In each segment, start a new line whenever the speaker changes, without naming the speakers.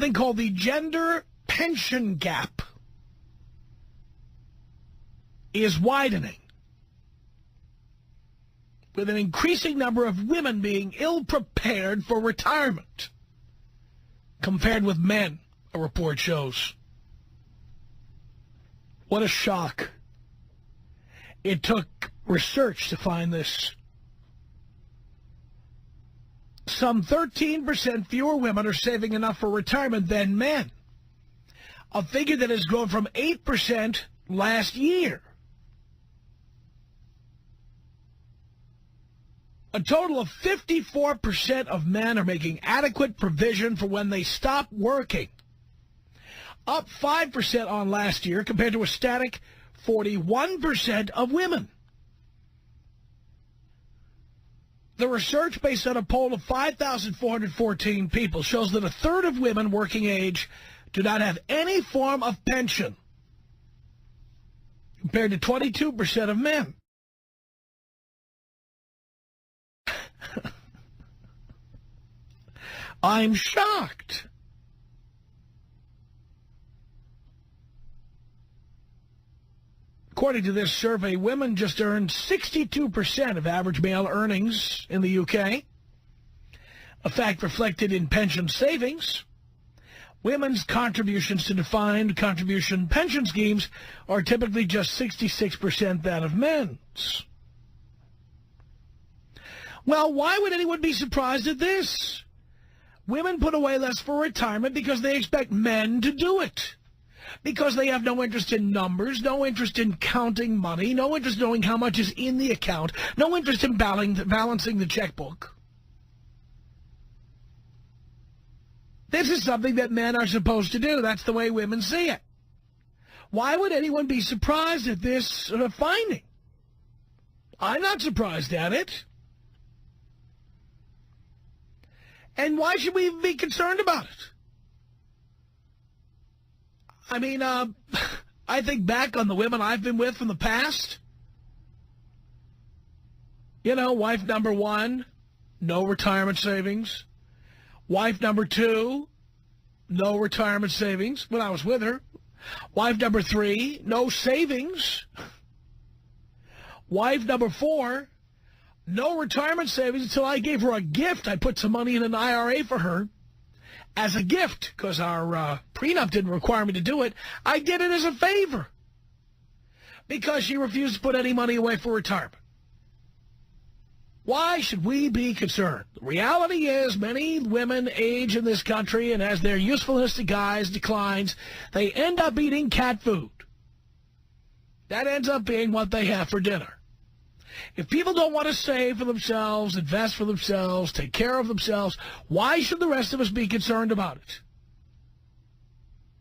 something called the gender pension gap is widening, with an increasing number of women being ill-prepared for retirement compared with men, a report shows. What a shock. It took research to find this. Some 13% fewer women are saving enough for retirement than men, a figure that has grown from 8% last year. A total of 54% of men are making adequate provision for when they stop working, up 5% on last year compared to a static 41% of women. The research, based on a poll of 5,414 people, shows that a third of women working age do not have any form of pension, compared to 22% of men. I'm shocked. According to this survey, women just earned 62% of average male earnings in the UK, a fact reflected in pension savings. Women's contributions to defined contribution pension schemes are typically just 66% that of men's. Well, why would anyone be surprised at this? Women put away less for retirement because they expect men to do it. Because they have no interest in numbers, no interest in counting money, no interest in knowing how much is in the account, no interest in balancing the checkbook. This is something that men are supposed to do. That's the way women see it. Why would anyone be surprised at this finding? I'm not surprised at it. And why should we be concerned about it? I mean, I think back on the women I've been with from the past. You know, wife number one, no retirement savings. Wife number two, no retirement savings when I was with her. Wife number three, no savings. Wife number four, no retirement savings until I gave her a gift. I put some money in an IRA for her as a gift because our prenup didn't require me to do it. I did it as a favor because she refused to put any money away for retirement. Why should we be concerned? The reality is many women age in this country, and as their usefulness to guys declines, they end up eating cat food. That ends up being what they have for dinner. If people don't want to save for themselves, invest for themselves, take care of themselves, why should the rest of us be concerned about it?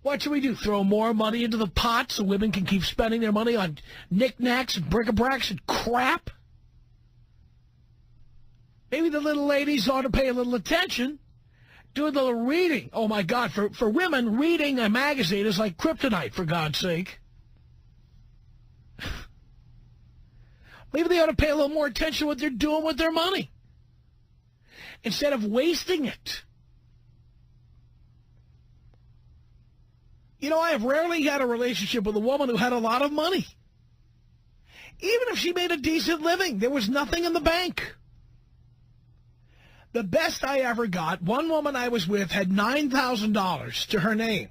What should we do? Throw more money into the pot so women can keep spending their money on knickknacks and bric-a-bracs and crap? Maybe the little ladies ought to pay a little attention, do a little reading. Oh, my God, for women, reading a magazine is like kryptonite, for God's sake. Maybe they ought to pay a little more attention to what they're doing with their money instead of wasting it. You know, I have rarely had a relationship with a woman who had a lot of money. Even if she made a decent living, there was nothing in the bank. The best I ever got, one woman I was with had $9,000 to her name.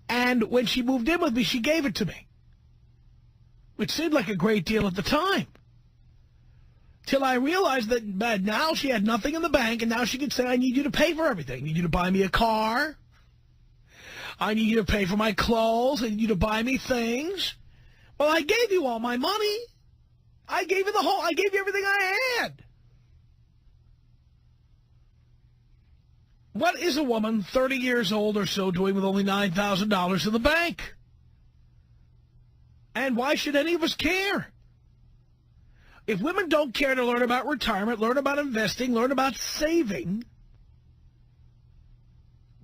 And when she moved in with me, she gave it to me, which seemed like a great deal at the time. Till I realized that now she had nothing in the bank, and now she could say, I need you to pay for everything. I need you to buy me a car. I need you to pay for my clothes. I need you to buy me things. Well, I gave you all my money. I gave you I gave you everything I had. What is a woman 30 years old or so doing with only $9,000 in the bank? And why should any of us care? If women don't care to learn about retirement, learn about investing, learn about saving,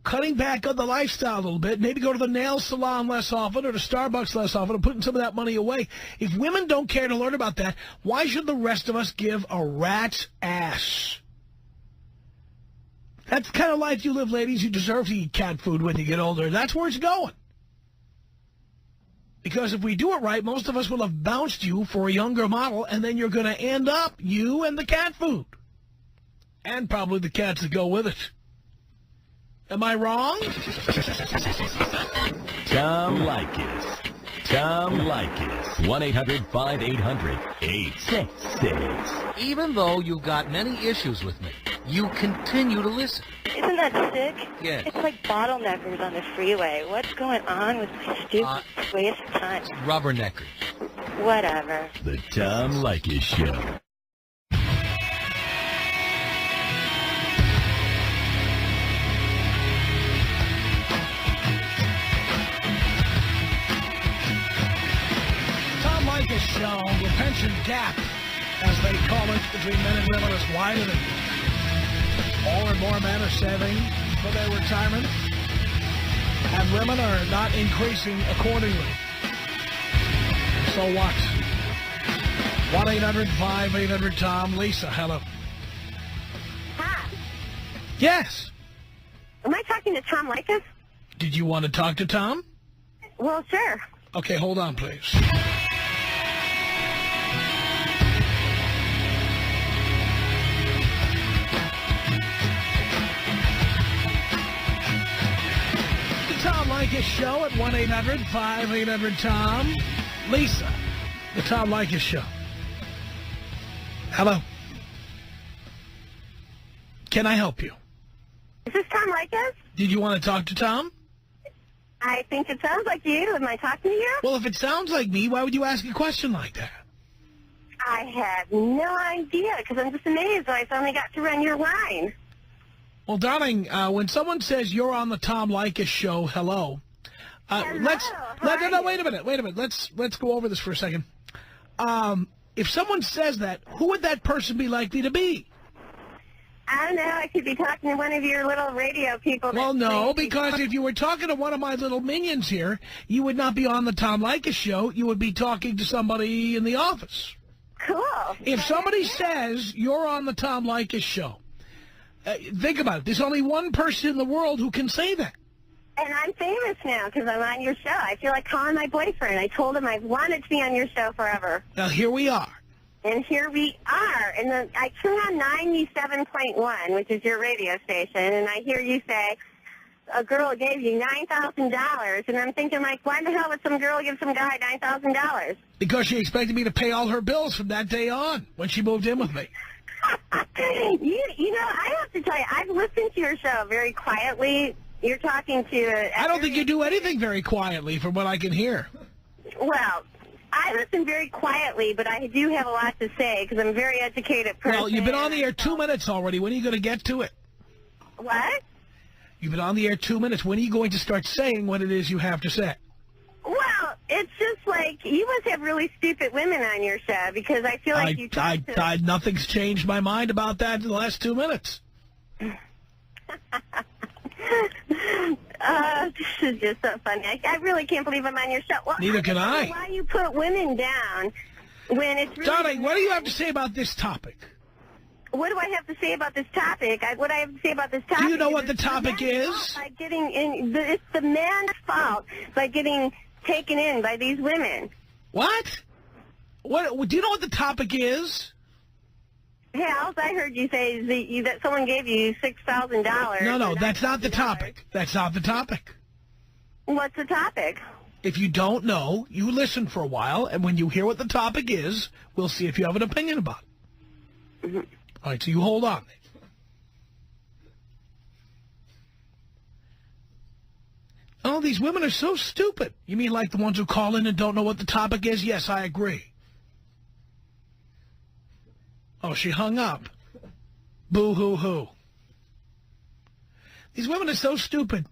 cutting back on the lifestyle a little bit, maybe go to the nail salon less often or to Starbucks less often and putting some of that money away. If women don't care to learn about that, why should the rest of us give a rat's ass? That's the kind of life you live, ladies. You deserve to eat cat food when you get older. That's where it's going. Because if we do it right, most of us will have bounced you for a younger model, and then you're going to end up, you and the cat food. And probably the cats that go with it. Am I wrong?
Tom Leykis. Tom Leykis. 1-800-5800-866.
Even though you've got many issues with me, you continue to listen.
Isn't that sick?
Yes.
It's like bottleneckers on the freeway. What's going on with my stupid waste of time?
Rubberneckers.
Whatever.
The Tom Leykis Show.
Leykis Show, the pension gap, as they call it, between men and women is widening. More and more men are saving for their retirement, and women are not increasing accordingly. So what? 1-800-5800-TOM. Lisa, hello.
Hi.
Yes.
Am I talking to Tom Leykis?
Did you want to talk to Tom?
Well, sure.
Okay, hold on, please. Tom Leykis Show at 1-800-5800-TOM. Lisa, the Tom Leykis Show. Hello. Can I help you?
Is this Tom Leykis?
Did you want to talk to Tom?
I think it sounds like you. Am I talking to you?
Well, if it sounds like me, why would you ask a question like that?
I have no idea, because I'm just amazed that I finally got to run your line.
Well, darling, when someone says you're on the Tom Leykis Show, hello.
Hello,
No, wait a minute. Let's go over this for a second. If someone says that, who would that person be likely to be?
I don't know. I could be talking to one of your little radio people.
Well, no, because if you were talking to one of my little minions here, you would not be on the Tom Leykis Show. You would be talking to somebody in the office.
Cool.
If somebody says you're on the Tom Leykis Show, think about it. There's only one person in the world who can say that.
And I'm famous now because I'm on your show. I feel like calling my boyfriend. I told him I've wanted to be on your show forever.
Now, here we are.
And here we are. And then I turn on 97.1, which is your radio station, and I hear you say, a girl gave you $9,000. And I'm thinking, like, why the hell would some girl give some guy $9,000?
Because she expected me to pay all her bills from that day on when she moved in with me.
You know, I have to tell you, I've listened to your show very quietly. You're talking to...
I don't think you do anything very quietly from what I can hear.
Well, I listen very quietly, but I do have a lot to say because I'm a very educated person.
Well, you've been on the air 2 minutes already. When are you going to get to it?
What?
You've been on the air 2 minutes. When are you going to start saying what it is you have to say?
Well, it's just like you must have really stupid women on your show because I feel like you talk to...
Nothing's changed my mind about that in the last 2 minutes.
This is just so funny. I really can't believe I'm on your show. Well,
Neither can I.
Why you put women down when it's really...
Darling, what do you have to say about this topic?
What do I have to say about this topic? What I have to say about this topic...
Do you know what the topic is?
By getting in, it's the man's fault by getting taken in by these women.
What? What? Do you know what the topic is?
Hell, I heard you say that someone gave you $6,000.
No, that's not the topic. That's not the topic.
What's the topic?
If you don't know, you listen for a while, and when you hear what the topic is, we'll see if you have an opinion about it.
Mm-hmm.
All right, so you hold on. Oh, these women are so stupid. You mean like the ones who call in and don't know what the topic is? Yes, I agree. Oh, she hung up. Boo-hoo-hoo. These women are so stupid.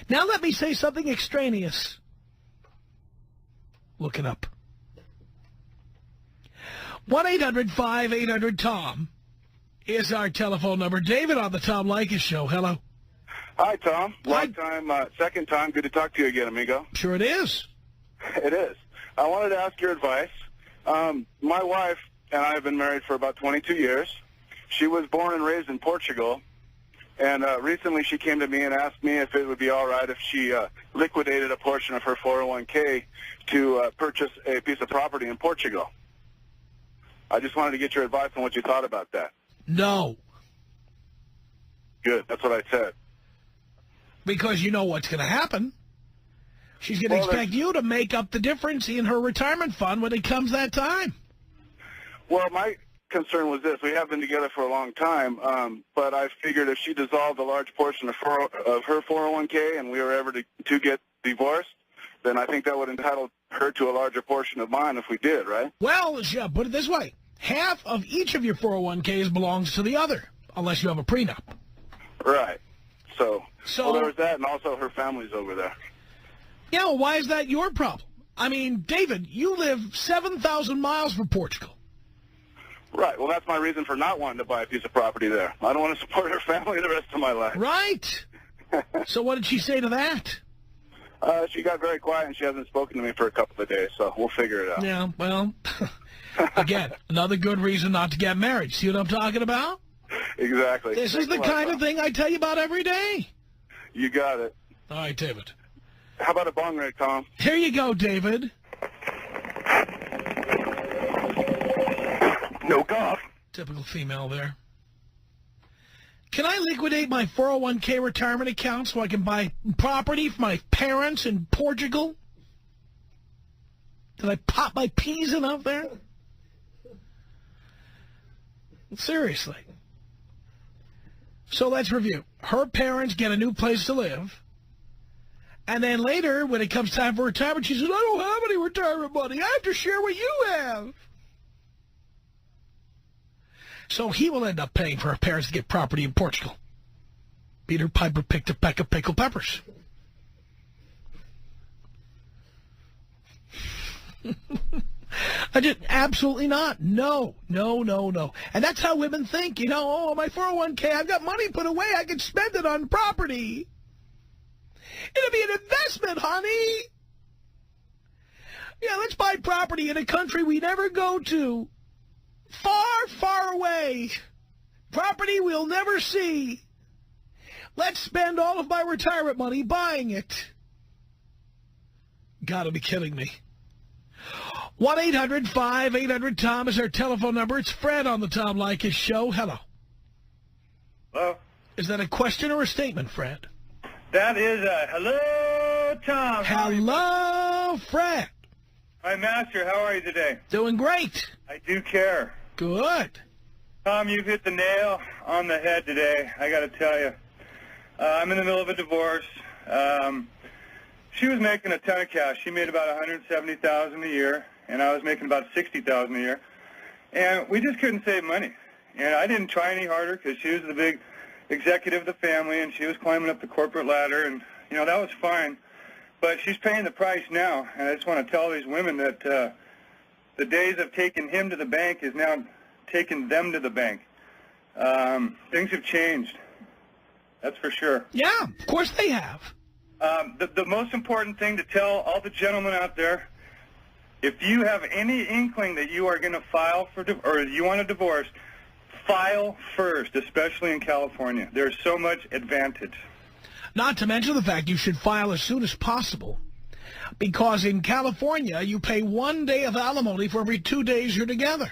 Now let me say something extraneous. Look it up. 1-800-5800-TOM is our telephone number. David on the Tom Leykis Show. Hello.
Hi, Tom.
Hi.
Long time, second time. Good to talk to you again, amigo.
Sure it is.
It is. I wanted to ask your advice. My wife and I have been married for about 22 years. She was born and raised in Portugal, And recently she came to me and asked me if it would be all right if she liquidated a portion of her 401k to purchase a piece of property in Portugal. I just wanted to get your advice on what you thought about that.
No.
Good. That's what I said.
Because you know what's going to happen. She's going to expect you to make up the difference in her retirement fund when it comes that time.
Well, my concern was this. We have been together for a long time, but I figured if she dissolved a large portion of her 401k and we were ever to get divorced, then I think that would entitle her to a larger portion of mine if we did, right?
Well, put it this way. Half of each of your 401ks belongs to the other, unless you have a prenup.
Right. So well, there was that, and also her family's over there.
Yeah, well, why is that your problem? I mean, David, you live 7,000 miles from Portugal.
Right. Well, that's my reason for not wanting to buy a piece of property there. I don't want to support her family the rest of my life.
Right. So what did she say to that?
She got very quiet, and she hasn't spoken to me for a couple of days, so we'll figure it out.
Yeah, well, again, another good reason not to get married. See what I'm talking about?
Exactly.
This is the kind of thing I tell you about every day.
You got it.
All right, David.
How about a bong rip, Tom?
Here you go, David.
No cough.
Typical female there. Can I liquidate my 401k retirement account so I can buy property for my parents in Portugal? Did I pop my peas enough there? Seriously. So let's review. Her parents get a new place to live. And then later, when it comes time for retirement, she says, I don't have any retirement money. I have to share what you have. So he will end up paying for her parents to get property in Portugal. Peter Piper picked a peck of pickled peppers. Absolutely not. No. And that's how women think. You know, oh, my 401k, I've got money put away. I can spend it on property. It'll be an investment, honey. Yeah, let's buy property in a country we never go to. Far, far away. Property we'll never see. Let's spend all of my retirement money buying it. Gotta be kidding me. 1-800-5800-TOM is our telephone number. It's Fred on the Tom Leykis Show. Hello.
Hello.
Is that a question or a statement, Fred?
That is a hello, Tom.
Hello, Fred.
Hi, Master. How are you today?
Doing great.
I do care.
Good.
Tom, you've hit the nail on the head today, I got to tell you. I'm in the middle of a divorce. She was making a ton of cash. She made about $170,000 a year, and I was making about $60,000 a year. And we just couldn't save money. And I didn't try any harder because she was the big executive of the family, and she was climbing up the corporate ladder, and, you know, that was fine. But she's paying the price now, and I just want to tell these women that the days of taking him to the bank is now taking them to the bank. Things have changed. That's for sure.
Yeah, of course they have.
The most important thing to tell all the gentlemen out there, if you have any inkling that you are going to file for or you want a divorce, file first, especially in California. There's so much advantage.
Not to mention the fact you should file as soon as possible. Because in California, you pay 1 day of alimony for every 2 days you're together.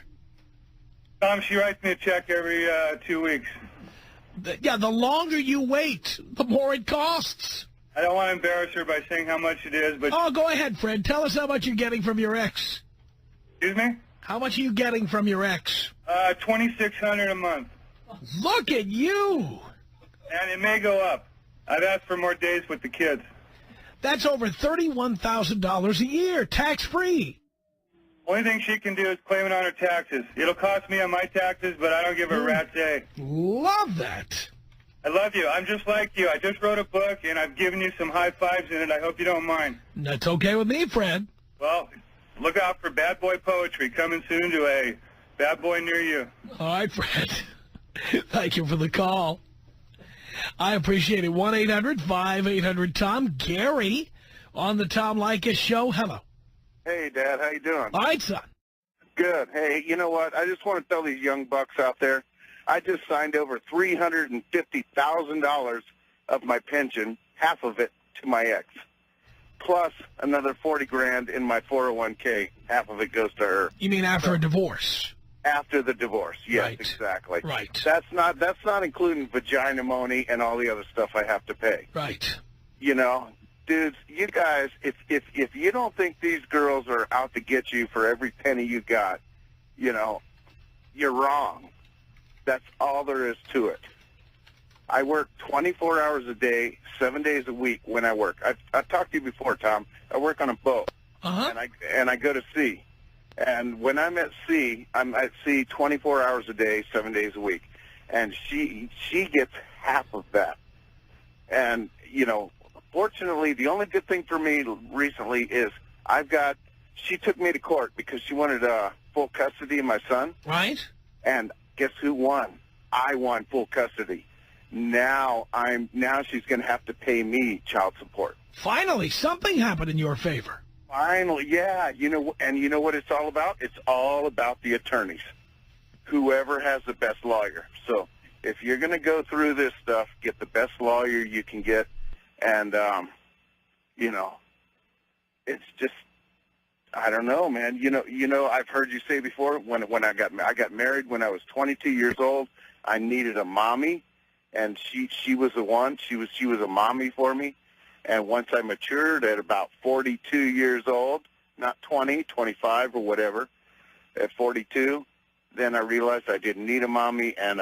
Tom, she writes me a check every 2 weeks.
Yeah, the longer you wait, the more it costs.
I don't want to embarrass her by saying how much it is, but...
Oh, go ahead, Fred. Tell us how much you're getting from your ex.
Excuse me?
How much are you getting from your ex?
$2,600 a month.
Look at you.
And it may go up. I've asked for more days with the kids.
That's over $31,000 a year, tax-free.
Only thing she can do is claim it on her taxes. It'll cost me on my taxes, but I don't give a rat's A.
Love that.
I love you. I'm just like you. I just wrote a book, and I've given you some high fives in it. I hope you don't mind.
That's okay with me, Fred.
Well, look out for Bad Boy Poetry coming soon to a bad boy near you.
All right, Fred. Thank you for the call. I appreciate it. 1-800-5800-TOM. Gary on the Tom Leykis Show. Hello.
Hey, Dad. How you doing?
All right, son.
Good. Hey, you know what? I just want to tell these young bucks out there, I just signed over $350,000 of my pension, half of it to my ex, plus another $40,000 in my 401k. Half of it goes to her.
You mean after a divorce?
After the divorce, yes,
Right.
exactly.
Right.
That's not including vagina money and all the other stuff I have to pay.
Right.
You know, dudes, you guys, if you don't think these girls are out to get you for every penny you got, you know, you're wrong. That's all there is to it. I work 24 hours a day, 7 days a week when I work. I've talked to you before, Tom. I work on a boat, and I go to sea. And when I'm at sea 24 hours a day, 7 days a week. And she gets half of that. And, you know, fortunately, the only good thing for me recently is she took me to court because she wanted full custody of my son.
Right.
And guess who won? I won full custody. Now she's going to have to pay me child support.
Finally, something happened in your favor.
Finally, yeah. You know what it's all about? It's all about the attorneys. Whoever has the best lawyer. So if you're going to go through this stuff, get the best lawyer you can get. And, you know, it's just, I don't know, man. You know, I've heard you say before when I got married when I was 22 years old. I needed a mommy, and she was the one. She was a mommy for me. And once I matured at about 42 years old, not 20, 25 or whatever, at 42, then I realized I didn't need a mommy, and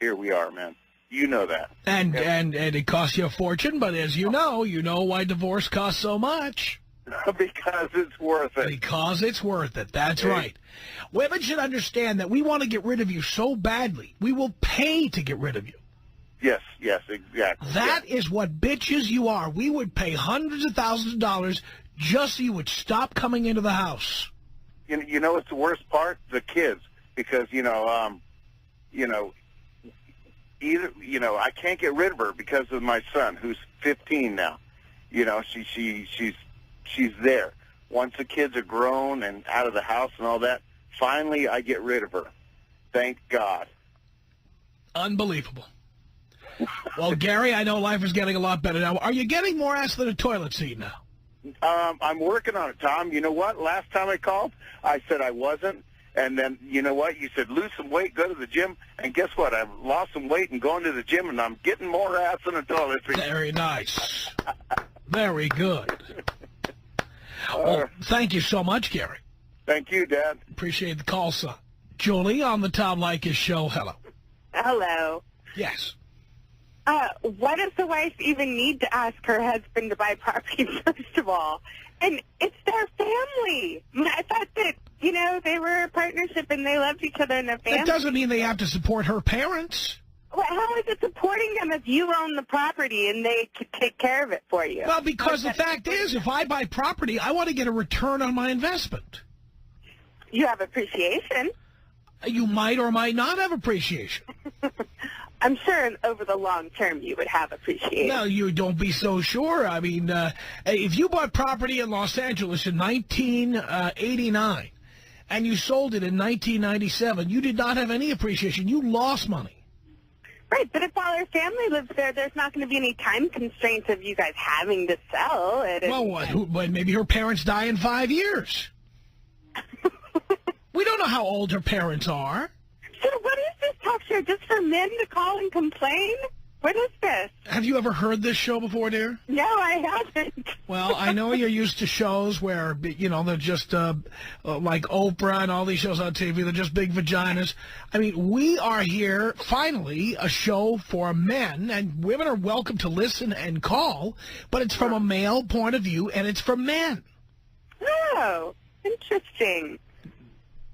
here we are, man. You know that.
And it costs you a fortune, but as you know why divorce costs so much.
Because it's worth it.
Because it's worth it. That's right. Women should understand that we want to get rid of you so badly, we will pay to get rid of you.
Yes, exactly.
That is what bitches you are. We would pay hundreds of thousands of dollars just so you would stop coming into the house.
You know what's the worst part? The kids. Because, I can't get rid of her because of my son, who's 15 now. You know, she's there. Once the kids are grown and out of the house and all that, finally I get rid of her. Thank God.
Unbelievable. Well, Gary, I know life is getting a lot better now. Are you getting more ass than a toilet seat now?
I'm working on it, Tom. You know what? Last time I called, I said I wasn't. And then, you know what? You said, lose some weight, go to the gym. And guess what? I've lost some weight and going to the gym, and I'm getting more ass than a toilet seat.
Very nice. Very good. Well, thank you so much, Gary.
Thank you, Dad.
Appreciate the call, son. Julie on the Tom Leykis show. Hello.
Hello.
Yes.
Why does the wife even need to ask her husband to buy property, first of all? And it's their family. I thought that, they were a partnership and they loved each other and their family.
That doesn't mean they have to support her parents.
Well, how is it supporting them if you own the property and they take care of it for you?
Well, because the fact is, if I buy property, I want to get a return on my investment.
You have appreciation.
You might or might not have appreciation.
I'm sure over the long term you would have appreciation.
No, you don't be so sure. I mean, if you bought property in Los Angeles in 1989 and you sold it in 1997, you did not have any appreciation. You lost money.
Right, but if all her family lives there, there's not going to be any time constraints of you guys having to sell it.
Well, maybe her parents die in 5 years. We don't know how old her parents are.
So what is this talk show, just for men to call and complain? What is this?
Have you ever heard this show before, dear?
No, I haven't.
Well, I know you're used to shows where, they're just like Oprah and all these shows on TV. They're just big vaginas. I mean, we are here, finally, a show for men, and women are welcome to listen and call, but it's from a male point of view, and it's for men.
Oh, interesting.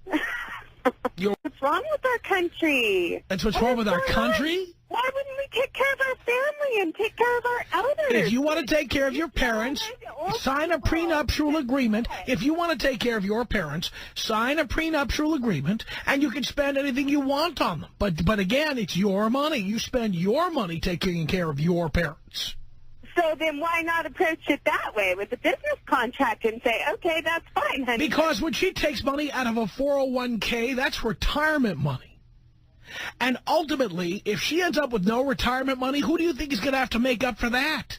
What's wrong with our country?
That's what's wrong with our country?
Why wouldn't we take care of our family and take care of our elders?
If you want to take care of your parents, sign a prenuptial agreement. If you want to take care of your parents, sign a prenuptial agreement, and you can spend anything you want on them. But again, it's your money. You spend your money taking care of your parents.
So then why not approach it that way with a business contract and say, okay, that's fine, honey.
Because when she takes money out of a 401k, that's retirement money. And ultimately, if she ends up with no retirement money, who do you think is going to have to make up for that?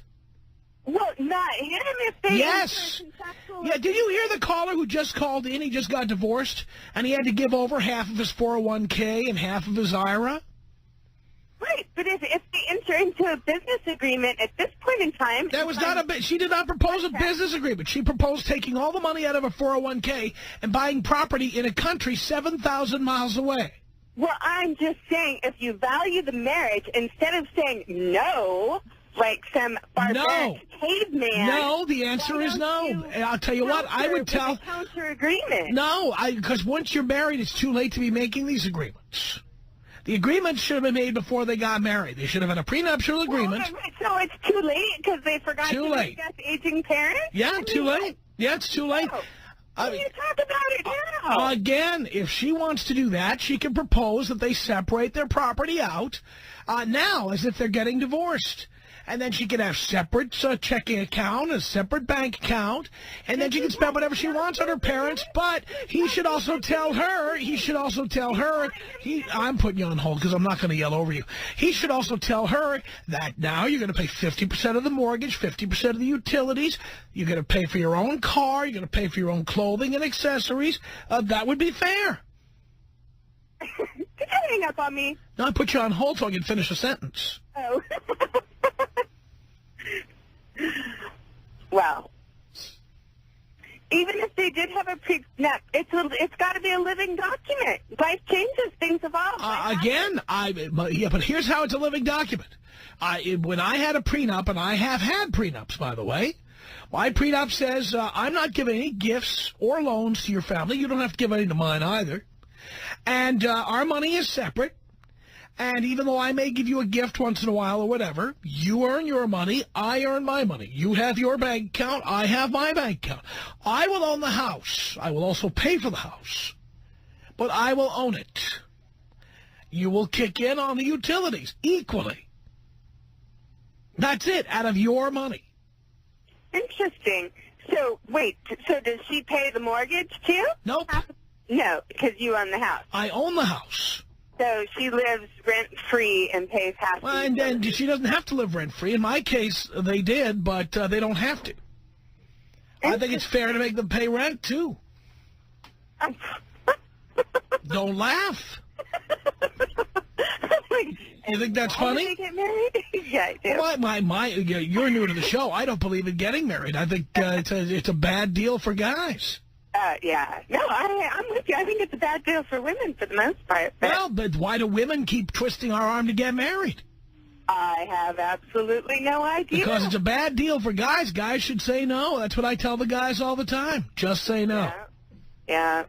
Well, not him if they...
Yes. Yeah, did you hear the caller who just called in? He just got divorced, and he had to give over half of his 401k and half of his IRA?
Right, but if they enter into a business agreement at this point in time...
That was not a... She did not propose a business agreement. She proposed taking all the money out of her 401k and buying property in a country 7,000 miles away.
Well, I'm just saying, if you value the marriage, instead of saying no, like some barbaric caveman...
No, the answer is no. And I'll tell you what, I would tell...
counter agreement.
No, because once you're married, it's too late to be making these agreements. The agreements should have been made before they got married. They should have had a prenuptial agreement.
So it's too late because they forgot to discuss aging parents?
Yeah, too late. Yeah, it's too late.
Can you talk about it now?
Again, if she wants to do that, she can propose that they separate their property out now as if they're getting divorced. And then she can have separate checking account, a separate bank account, and then she can spend whatever she wants on her parents. But he should also tell her, I'm putting you on hold because I'm not going to yell over you. He should also tell her that now you're going to pay 50% of the mortgage, 50% of the utilities. You're going to pay for your own car. You're going to pay for your own clothing and accessories. That would be fair.
Did you hang up on me?
No, I put you on hold so I can finish a sentence.
Oh. Well, even if they did have a prenup, it's got to be a living document. Life changes, things evolve.
But here's how it's a living document. When I had a prenup, and I have had prenups, by the way, my prenup says I'm not giving any gifts or loans to your family. You don't have to give any to mine either. And our money is separate. And even though I may give you a gift once in a while or whatever, you earn your money, I earn my money. You have your bank account, I have my bank account. I will own the house. I will also pay for the house. But I will own it. You will kick in on the utilities equally. That's it, out of your money.
Interesting. So, wait, so does she pay the mortgage too?
Nope.
No, because you own the house.
I own the house.
So she lives rent-free and pays half.
Well, and she doesn't have to live rent-free. In my case, they did, but they don't have to. I think it's fair to make them pay rent, too. Don't laugh. You think that's funny?
Did they get married? Yeah, I do.
Well, you're new to the show. I don't believe in getting married. I think it's a bad deal for guys.
Yeah. No, I'm with you. I think it's a bad deal for women for the most part.
Well, but why do women keep twisting our arm to get married?
I have absolutely no idea.
Because it's a bad deal for guys. Guys should say no. That's what I tell the guys all the time. Just say no.
Yeah.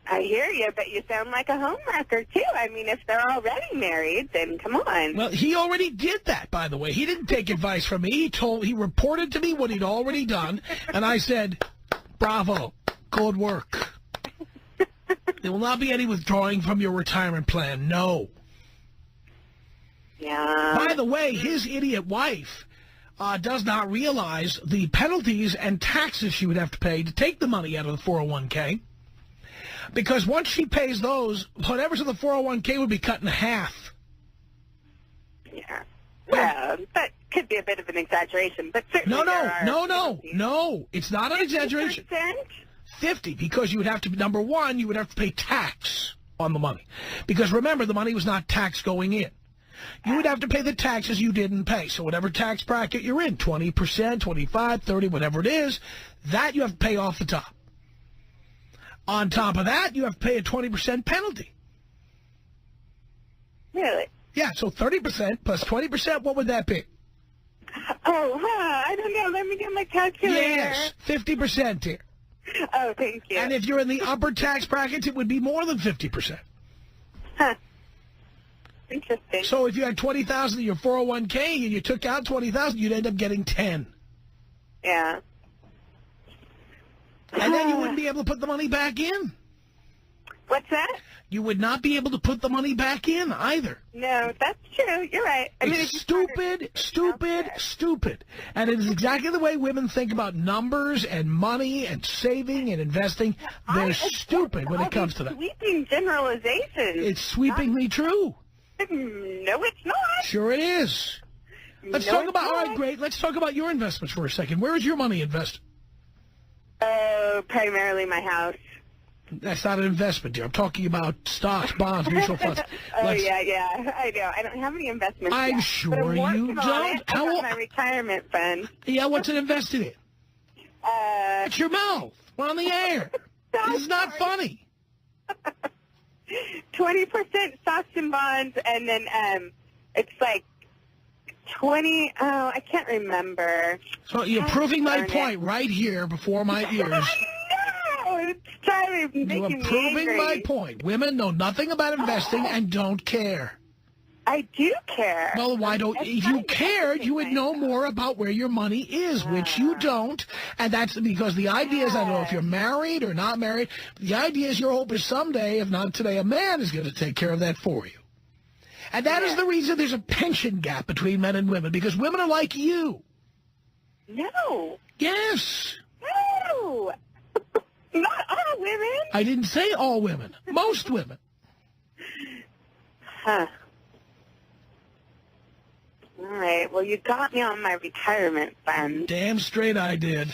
I hear you, but you sound like a homewrecker, too. I mean, if they're already married, then come on.
Well, he already did that, by the way. He didn't take advice from me. He reported to me what he'd already done, and I said, bravo, good work. There will not be any withdrawing from your retirement plan, no.
Yeah.
By the way, his idiot wife does not realize the penalties and taxes she would have to pay to take the money out of the 401k. Because once she pays those, whatever's in the 401k would be cut in half.
Yeah. Well, that could be a bit of an exaggeration, but certainly
No. It's not an exaggeration. 50, because you would have to, number one, you would have to pay tax on the money. Because remember, the money was not taxed going in. You would have to pay the taxes you didn't pay. So whatever tax bracket you're in, 20%, 25, 30, whatever it is, that you have to pay off the top. On top of that, you have to pay a 20% penalty.
Really?
Yeah, so 30% plus 20%, what would that be?
Oh, I don't know. Let me get my calculator.
Yes, 50% here.
Oh, thank you.
And if you're in the upper tax brackets, it would be more than 50%.
Huh. Interesting.
So if you had $20,000 in your 401k and you took out $20,000, you'd end up getting 10.
Yeah.
And then you wouldn't be able to put the money back in.
What's that?
You would not be able to put the money back in either.
No, that's true. You're right. I mean,
It's stupid, stupid, stupid. And it is exactly the way women think about numbers and money and saving and investing. They're stupid when it comes to that.
Sweeping generalizations.
It's sweepingly true.
No, it's not.
Sure it is. Let's talk about, all right, great. Let's talk about your investments for a second. Where is your money invested?
Primarily my house.
That's not an investment, dear. I'm talking about stocks, bonds, mutual funds.
Yeah. I know. I don't have any investments
I'm
yet,
sure
but I'm working
you
on
don't.
it. I got my retirement fund.
Yeah, what's it invested in? It's your mouth. We're on the air. This is not funny.
20% stocks and bonds, and then it's like 20. Oh, I can't remember.
So you're proving my point right here before my ears.
I know. It's trying to make
You are
me
proving
angry.
my point. Women know nothing about investing and don't care.
I do care.
Well, why don't? If you cared, you would know more about where your money is, which you don't. And that's because the idea is, I don't know if you're married or not married, the idea is your hope is someday, if not today, a man is going to take care of that for you. And that is the reason there's a pension gap between men and women, because women are like you.
No.
Yes.
No. Not all women.
I didn't say all women. Most women.
Huh. All right. Well, you got me on my retirement fund.
Damn straight I did.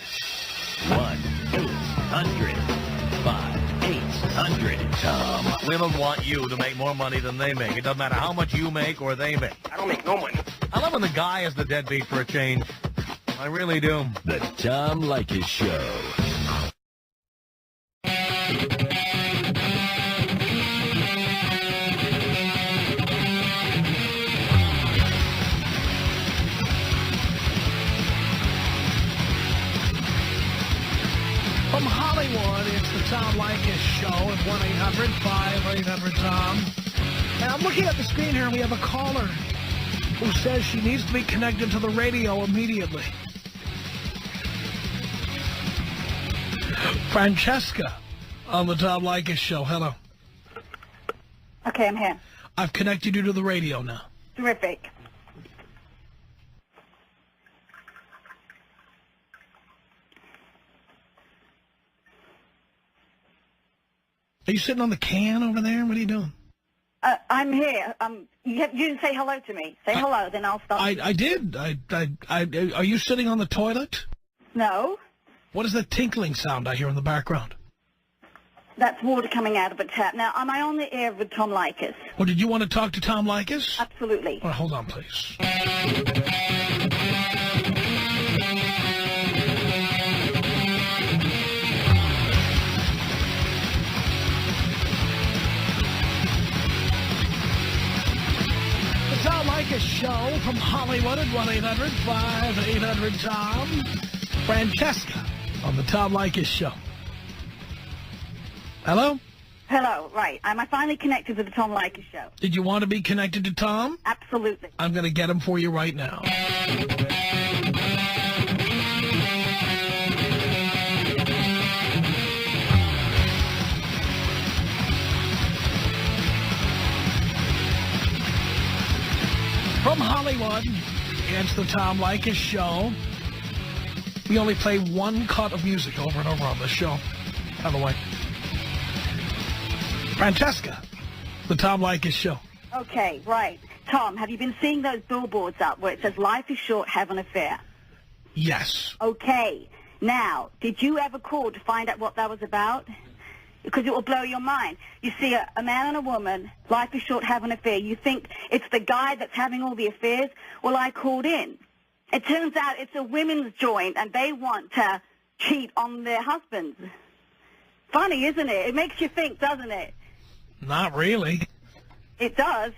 1-800-5800 Tom.
Women want you to make more money than they make. It doesn't matter how much you make or they make.
I don't make no money.
I love when the guy is the deadbeat for a change. I really do.
The Tom Leykis Show.
From Hollywood, it's the Tom Leykis Show at 1-800-5800-TOM. And I'm looking at the screen here, and we have a caller who says she needs to be connected to the radio immediately. Francesca on the Tom Leykis Show. Hello.
Okay, I'm here.
I've connected you to the radio now.
Terrific.
Are you sitting on the can over there? What are you doing?
I'm here. You didn't say hello to me. Say hello, then I'll stop.
I did. Are you sitting on the toilet?
No,
What is the tinkling sound I hear in the background?
that's water coming out of a tap. Now, am I on the air with Tom Leykis?
Well, did you want to talk to Tom Leykis?
Absolutely.
All right, hold on, please. The Tom Leykis Show from Hollywood at 1-800-5800-TOM. Francesca on the Tom Leykis Show. Hello?
Hello, right. Am I finally connected to the Tom Leykis Show?
Did you want to be connected to Tom?
Absolutely.
I'm going to get him for you right now. From Hollywood, it's the Tom Leykis Show. We only play one cut of music over and over on this show, by the way. Francesca, the Tom Leykis Show.
Okay, right. Tom, have you been seeing those billboards up where it says, life is short, have an affair?
Yes.
Okay. Now, did you ever call to find out what that was about? Because it will blow your mind. You see, a man and a woman, life is short, have an affair. You think it's the guy that's having all the affairs? Well, I called in. It turns out it's a women's joint, and they want to cheat on their husbands. Funny, isn't it? It makes you think, doesn't it?
Not really.
It does.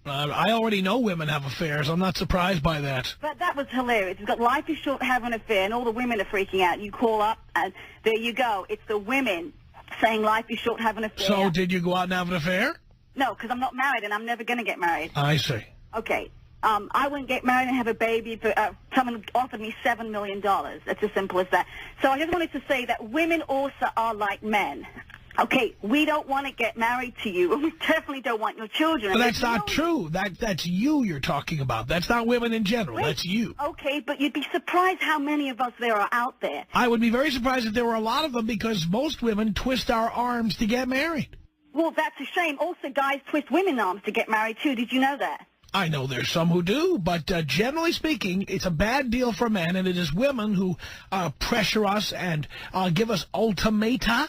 I already know women have affairs. I'm not surprised by that.
But that was hilarious. You've got life is short, have an affair, and all the women are freaking out. You call up, and there you go. It's the women saying life is short, have an affair.
So did you go out and have an affair?
No, because I'm not married, and I'm never going to get married.
I see.
Okay. I wouldn't get married and have a baby, but someone offered me $7 million. That's as simple as that. So I just wanted to say that women also are like men. Okay, we don't want to get married to you. We definitely don't want your children.
But that's not true. That's you you're talking about. That's not women in general.
Wait.
That's you.
Okay, but you'd be surprised how many of us there are out there.
I would be very surprised if there were a lot of them because most women twist our arms to get married.
Well, that's a shame. Also, guys twist women's arms to get married, too. Did you know that?
I know there's some who do, but generally speaking, it's a bad deal for men, and it is women who pressure us and give us ultimata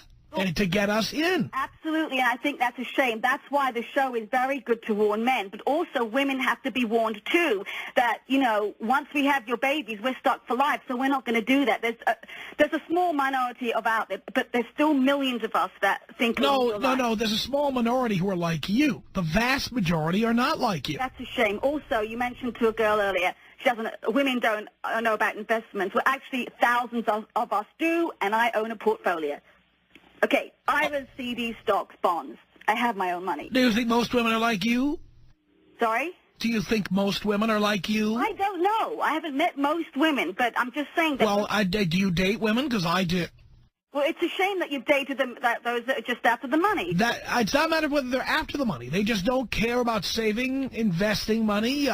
to get us in.
Absolutely, and I think that's a shame. That's why the show is very good to warn men, but also women have to be warned, too, that, you know, once we have your babies, we're stuck for life, so we're not going to do that. There's a small minority of out there, but there's still millions of us that think...
No, there's a small minority who are like you. The vast majority are not like you.
That's a shame. Also, you mentioned to a girl earlier, women don't know about investments. Well, actually, thousands of us do, and I own a portfolio. Okay, IRAs, CDs, stocks, bonds. I have my own money.
Do you think most women are like you?
Sorry?
Do you think most women are like you?
I don't know. I haven't met most women, but I'm just saying that...
Well, do you date women? Because I do.
Well, it's a shame that you've dated them, those that are just after the money.
It's not a matter of whether they're after the money. They just don't care about saving, investing money,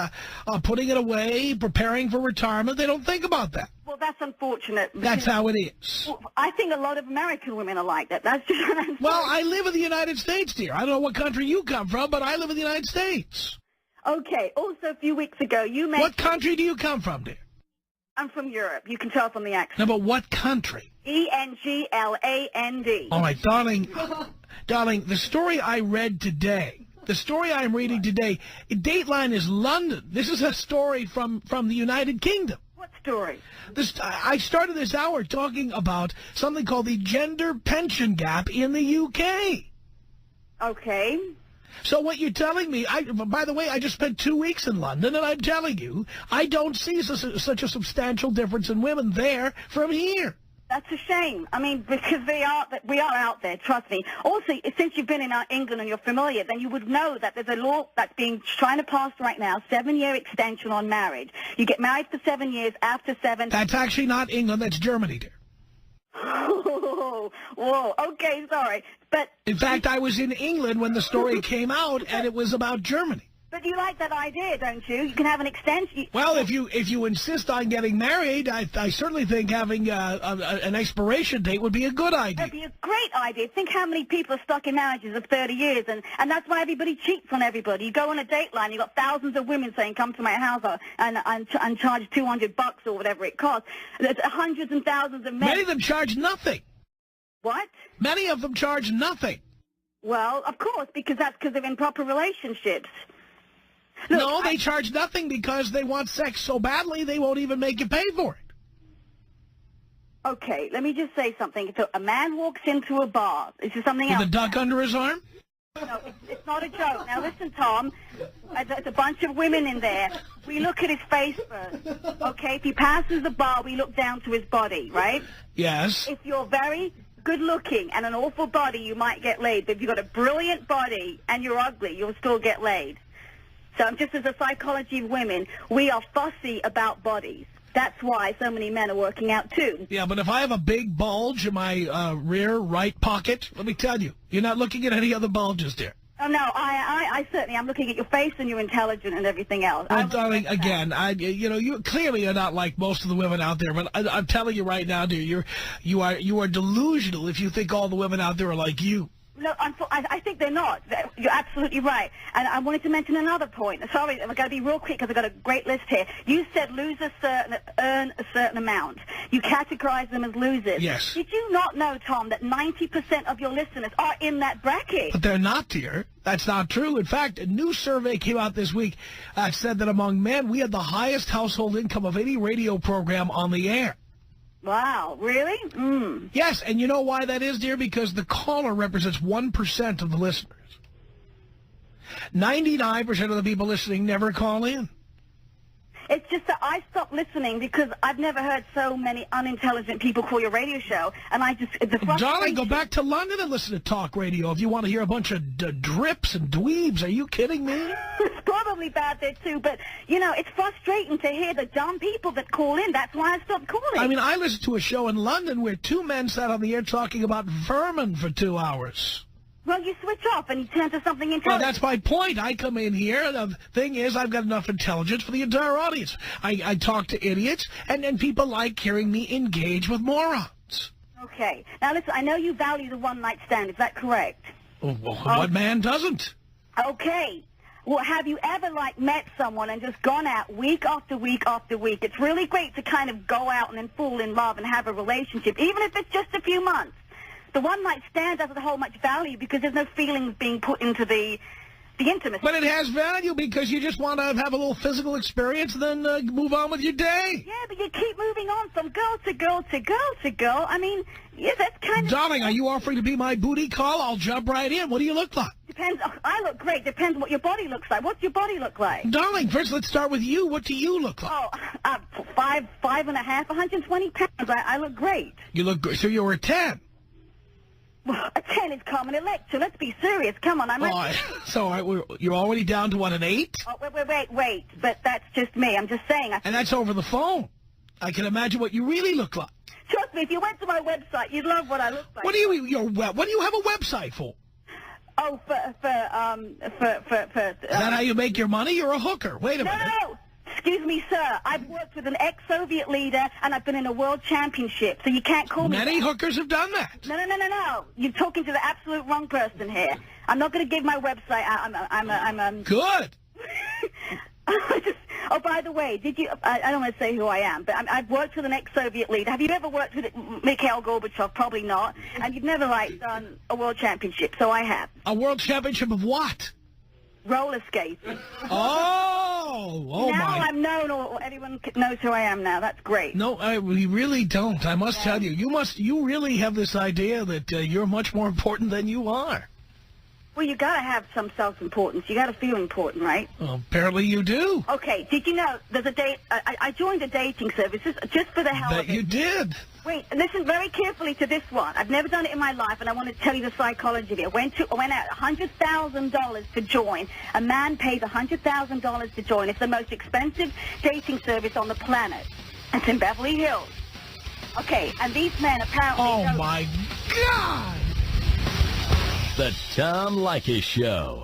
putting it away, preparing for retirement. They don't think about that.
Well, that's unfortunate.
That's how it is.
Well, I think a lot of American women are like that. That's just...
Well, I live in the United States, dear. I don't know what country you come from, but I live in the United States.
Okay. Also, a few weeks ago, you mentioned...
What country do you come from, dear?
I'm from Europe. You can tell from the accent.
No, but what country?
England.
All right, darling, the story I read today, the story I'm reading today, Dateline is London. This is a story from the United Kingdom.
What story?
I started this hour talking about something called the gender pension gap in the UK.
Okay.
So what you're telling me, by the way, I just spent 2 weeks in London, and I'm telling you, I don't see such a substantial difference in women there from here.
That's a shame. I mean, because we are out there, trust me. Also, since you've been in England and you're familiar, then you would know that there's a law that's being trying to pass right now, 7-year extension on marriage. You get married for 7 years, after 7...
That's actually not England, that's Germany, dear.
Whoa, okay, sorry. But
in fact, I was in England when the story came out, and it was about Germany.
But you like that idea, don't you? You can have an extension.
Well, if you insist on getting married, I certainly think having an expiration date would be a good idea.
That'd be a great idea. Think how many people are stuck in marriages of 30 years, and that's why everybody cheats on everybody. You go on a Dateline, you've got thousands of women saying, come to my house and charge $200 or whatever it costs. There's hundreds and thousands of men.
Many of them charge nothing.
What?
Many of them charge nothing.
Well, of course, because they're in proper relationships. Look,
no, they charge nothing because they want sex so badly they won't even make you pay for it.
Okay, let me just say something. So a man walks into a bar. Is there something else?
With a duck under his arm?
No, it's not a joke. Now listen, Tom. There's a bunch of women in there. We look at his face first. Okay, if he passes the bar, we look down to his body, right?
Yes.
If you're very good-looking and an awful body, you might get laid. But if you've got a brilliant body and you're ugly, you'll still get laid. So just as a psychology of women, we are fussy about bodies. That's why so many men are working out, too.
Yeah, but if I have a big bulge in my rear right pocket, let me tell you, you're not looking at any other bulges, dear.
Oh, no, I certainly am looking at your face and you're intelligent and everything else.
Well, darling, again, you clearly are not like most of the women out there, but I'm telling you right now, dear, you are delusional if you think all the women out there are like you.
No, I think they're not. You're absolutely right. And I wanted to mention another point. Sorry, I've got to be real quick because I've got a great list here. You said losers earn a certain amount. You categorize them as losers.
Yes.
Did you not know, Tom, that 90% of your listeners are in that bracket?
But they're not, dear. That's not true. In fact, a new survey came out this week said that among men, we had the highest household income of any radio program on the air.
Wow, really? Mm.
Yes, and you know why that is, dear? Because the caller represents 1% of the listeners. 99% of the people listening never call in.
It's just that I stopped listening because I've never heard so many unintelligent people call your radio show, and I just...
Darling, go back to London and listen to talk radio if you want to hear a bunch of drips and dweebs. Are you kidding me?
Stop probably bad there too, but, you know, it's frustrating to hear the dumb people that call in. That's why I stopped calling.
I mean, I listened to a show in London where two men sat on the air talking about vermin for 2 hours.
Well, you switch off and you turn to something
Well,
intelligent.
that's my point. I come in here. The thing is, I've got enough intelligence for the entire audience. I talk to idiots, and people like hearing me engage with morons.
Okay. Now, listen, I know you value the one-night stand. Is that correct?
Well, what man doesn't?
Okay. Well, have you ever, like, met someone and just gone out week after week after week? It's really great to kind of go out and then fall in love and have a relationship, even if it's just a few months. The one-night stand doesn't hold much value because there's no feelings being put into the intimacy.
But it has value because you just want to have a little physical experience and then move on with your day.
Yeah, but you keep moving on from girl to girl to girl to girl. I mean, yeah, that's kind of...
Darling, are you offering to be my booty call? I'll jump right in. What do you look like?
Depends. Oh, I look great. Depends what your body looks like. What's your body look like?
Darling, first let's start with you. What do you look like?
Oh, 5'5", 120 pounds. I look great.
You look good. So you were a 10.
Well, a 10 is common elector. Let's be serious. Come on,
You're already down to, what, an 8?
Oh, wait. But that's just me. I'm just saying.
And that's over the phone. I can imagine what you really look like.
Trust me, if you went to my website, you'd love what I look like.
What do you have a website for?
Oh,
Is that how you make your money? You're a hooker. Wait a minute.
No! Excuse me, sir. I've worked with an ex-Soviet leader, and I've been in a world championship, so you can't call me
Many
that.
hookers have done that.
No. You're talking to the absolute wrong person here. I'm not going to give my website out.
Good.
Oh, by the way, did you... I don't want to say who I am, but I've worked with an ex-Soviet leader. Have you ever worked with Mikhail Gorbachev? Probably not. And you've never, like, done a world championship, so I have.
A world championship of what?
Roller skating.
Oh
now
my.
I'm known, or everyone knows who I am now. That's great.
No, we really don't. I must tell you. You really have this idea that you're much more important than you are.
Well, you got to have some self-importance. You got to feel important, right?
Well, apparently you do.
Okay, did you know there's a date... I joined a dating service just for the hell
That
of it.
you did.
Wait, listen very carefully to this one. I've never done it in my life, and I want to tell you the psychology of it. I went out $100,000 to join. A man pays $100,000 to join. It's the most expensive dating service on the planet. It's in Beverly Hills. Okay, and these men apparently...
Oh, my God!
The Tom Leykis Show.